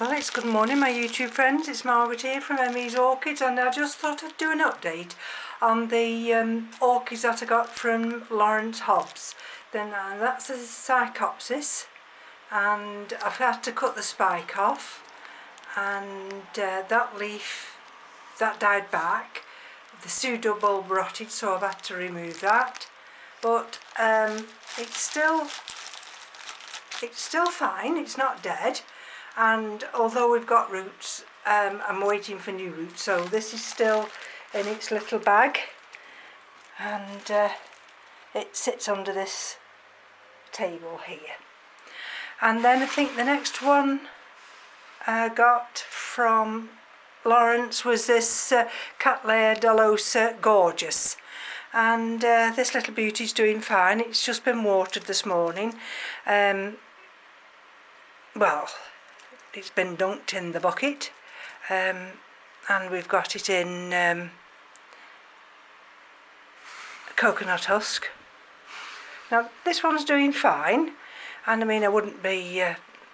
Well, it's good morning my YouTube friends, it's Margaret here from Emmy's Orchids, and I just thought I'd do an update on the orchids that I got from Laurence Hobbs. Then that's a Psychopsis, and I've had to cut the spike off, and that leaf, that died back. The pseudobulb rotted, so I've had to remove that, but it's still fine, it's not dead. And although we've got roots, I'm waiting for new roots, so this is still in its little bag, and it sits under this table here. And then I think the next one I got from Laurence was this Cattleya dolosa gorgeous, and this little beauty's doing fine. It's just been watered this morning. Well, it's been dunked in the bucket, and we've got it in coconut husk. Now this one's doing fine, and I mean I wouldn't be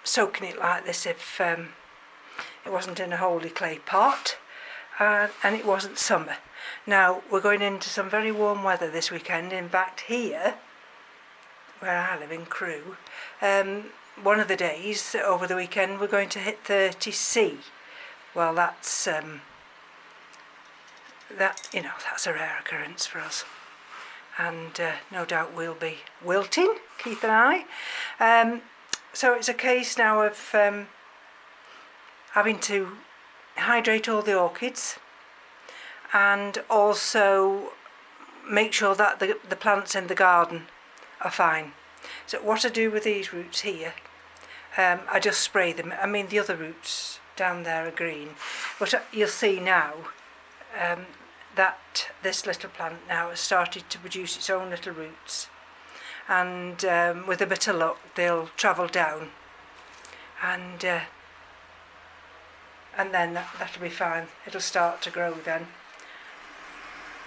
soaking it like this if it wasn't in a holy clay pot, and it wasn't summer. Now we're going into some very warm weather this weekend. In fact, here where I live in Crewe, one of the days over the weekend we're going to hit 30°C. Well, that's that's a rare occurrence for us, and no doubt we'll be wilting, Keith and I. So it's a case now of having to hydrate all the orchids, and also make sure that the plants in the garden are fine. So what I do with these roots here, I just spray them. I mean the other roots down there are green, but you'll see now that this little plant now has started to produce its own little roots, and with a bit of luck they'll travel down, and then that'll be fine. It'll start to grow then.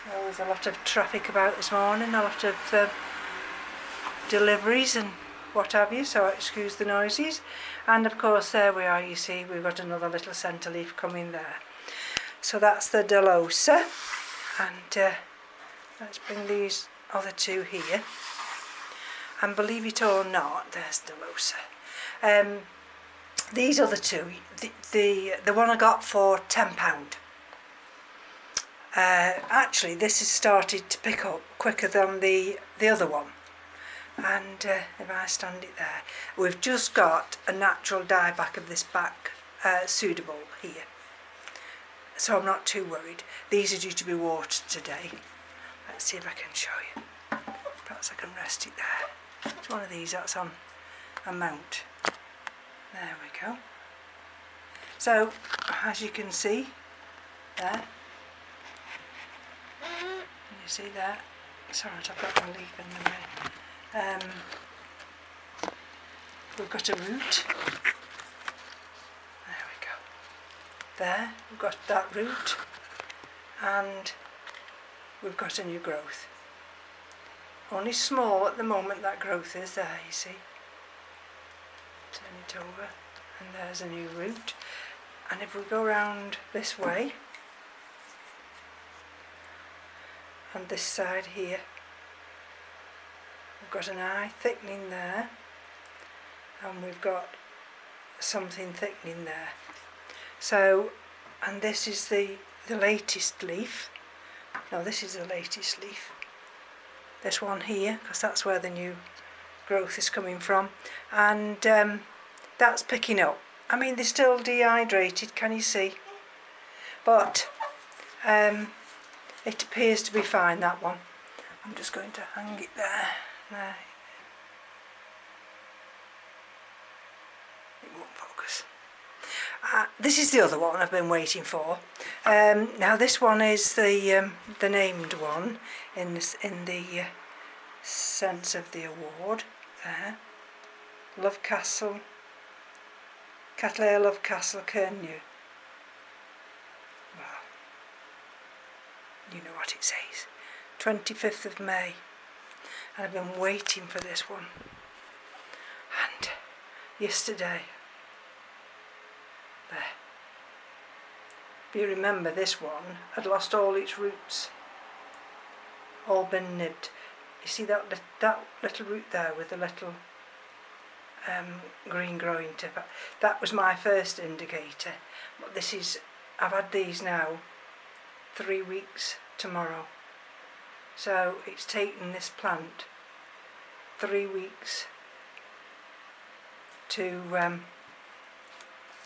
Well, there's a lot of traffic about this morning, a lot of deliveries and what have you, so excuse the noises. And of course there we are, you see we've got another little centre leaf coming there. So that's the dolosa, and let's bring these other two here, and believe it or not, there's dolosa. These other two, the one I got for £10. Actually this has started to pick up quicker than the other one. And if I stand it there, we've just got a natural dieback of this back pseudobulb here, so I'm not too worried. These are due to be watered today. Let's see if I can show you. Perhaps I can rest it there. It's one of these that's on a mount. There we go. So as you can see there, you see that? Sorry, I've got my leaf in the way. We've got a root. There we go. There, we've got that root, and we've got a new growth. Only small at the moment, that growth is there, you see. Turn it over, and there's a new root. And if we go round this way, and this side here, we've got an eye thickening there, and we've got something thickening there. So, and this is the latest leaf. No, this is the latest leaf. This one here, because that's where the new growth is coming from, and that's picking up. I mean they're still dehydrated, can you see? But it appears to be fine, that one. I'm just going to hang it there. No, it won't focus. This is the other one I've been waiting for. Now this one is the named one in the sense of the award there. Love Castle, Cattleya Love Castle Kernu. Well, you know what it says. 25th of May. And I've been waiting for this one, and yesterday There. If you remember, this one had lost all its roots, all been nibbed. You see that little root there with the little green growing tip? That was my first indicator. But this is, I've had these now 3 weeks tomorrow. So it's taken this plant 3 weeks to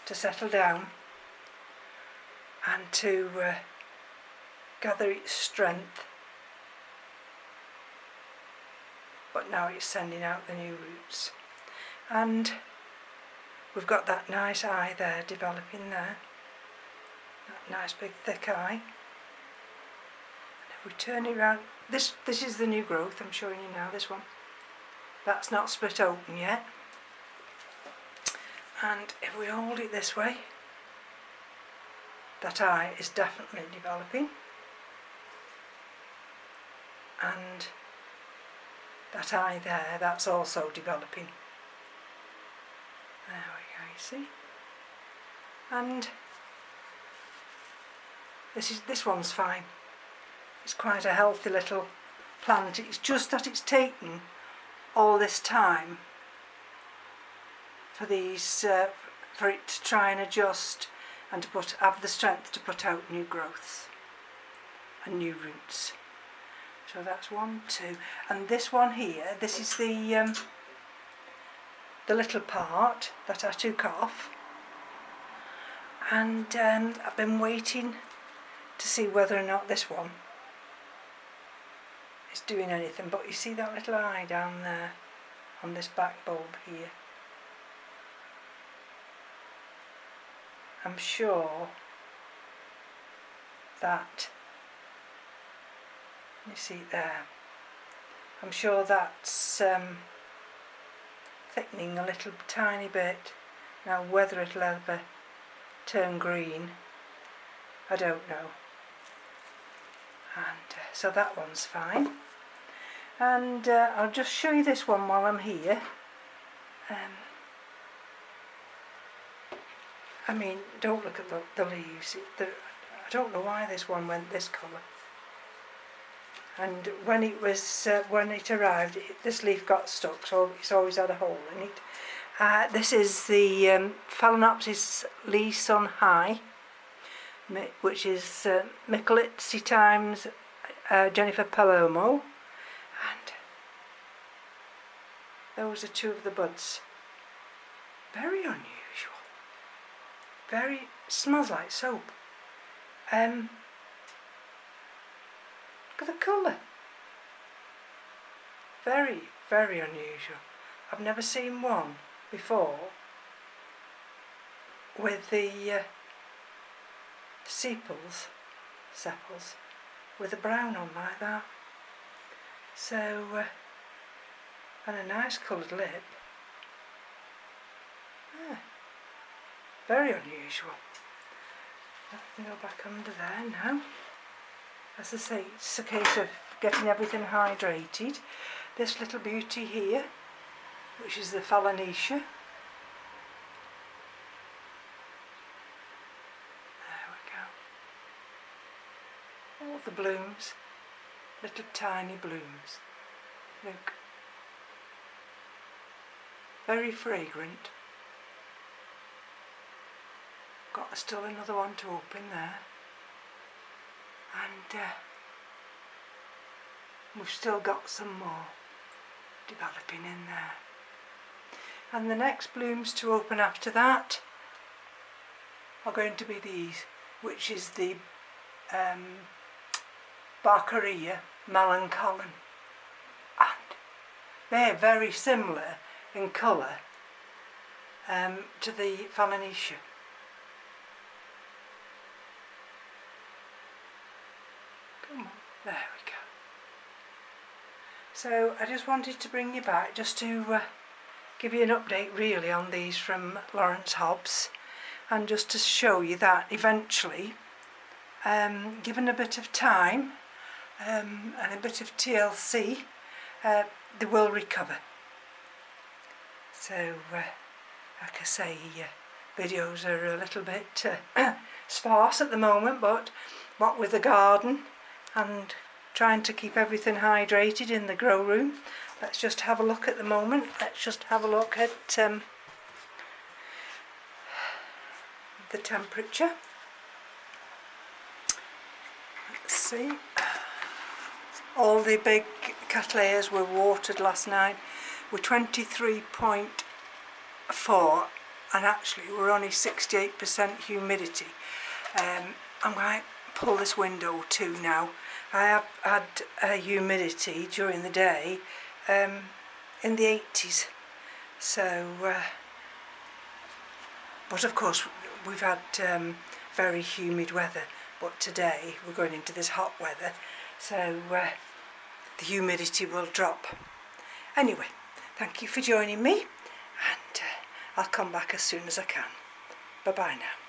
settle down and to gather its strength. But now it's sending out the new roots. And we've got that nice eye there developing there. That nice big thick eye. And if we turn it around, this is the new growth I'm showing you now, this one. That's not split open yet. And if we hold it this way, that eye is definitely developing. And that eye there, that's also developing. There we go, you see. And this one's fine. It's quite a healthy little plant. It's just that it's taken all this time for these for it to try and adjust and to have the strength to put out new growths and new roots. So that's 1, 2, and this one here, this is the little part that I took off, and I've been waiting to see whether or not this one is doing anything. But you see that little eye down there on this back bulb here? I'm sure that, you see it there, I'm sure that's thickening a little tiny bit. Now whether it'll ever turn green, I don't know. And so that one's fine. And I'll just show you this one while I'm here. I mean, don't look at the leaves. I don't know why this one went this colour. And when it was when it arrived, this leaf got stuck, so it's always had a hole in it. This is the Phalaenopsis Leeson High, which is Micholitzi times Jennifer Palomo, and those are 2 of the buds. Very unusual. Very, smells like soap. Look at the colour. Very, very unusual. I've never seen one before with the sepals with a brown on like that. So, and a nice coloured lip. Yeah. Very unusual. Let me go back under there now. As I say, it's a case of getting everything hydrated. This little beauty here, which is the Phalaenopsis. There we go. All the blooms, little tiny blooms. Look. Very fragrant. Got still another one to open there, and we've still got some more developing in there. And the next blooms to open after that are going to be these, which is the Barkeria Melancholy, and they're very similar in colour to the Phalaenopsis. There we go. So I just wanted to bring you back just to give you an update really on these from Laurence Hobbs, and just to show you that eventually, given a bit of time and a bit of TLC, they will recover. So like I say, videos are a little bit sparse at the moment, but what with the garden and trying to keep everything hydrated in the grow room, let's just have a look at the moment. Let's just have a look at the temperature. Let's see. All the big cattleyas were watered last night. We're 23.4 and actually we're only 68% humidity. I'm going to pull this window too now. I have had humidity during the day in the 80s, so but of course we've had very humid weather, but today we're going into this hot weather, so the humidity will drop. Anyway, thank you for joining me, and I'll come back as soon as I can. Bye bye now.